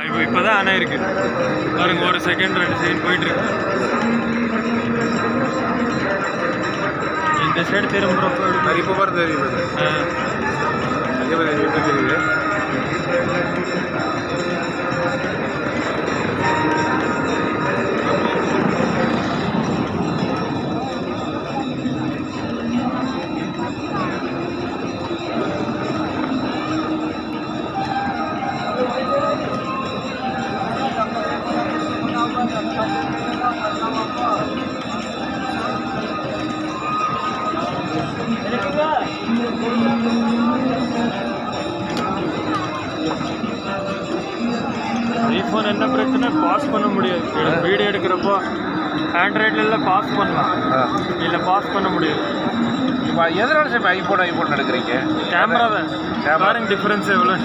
இப்போ தான் ஆனால் இருக்கு பாருங்க, 1 செகண்ட் 2 செகண்ட் போயிட்டு இருக்கு. இந்த சைடு திரும்புறப்போ இப்போ பாரு தெரியுது. அதே மாதிரி தெரியுது. ஐஃபோன் என்ன பிரச்சனை, பாஸ் பண்ண முடியாது. வீடியோ எடுக்கிறப்போ ஆண்ட்ராய்டில் பாஸ் பண்ணலாம், இல்லை பாஸ் பண்ண முடியாது. இப்போ எதனால சார் ஐஃபோன் எடுக்கிறீங்க? கேமரா தான். பாருங்க டிஃப்ரென்ஸ் எவ்வளோ.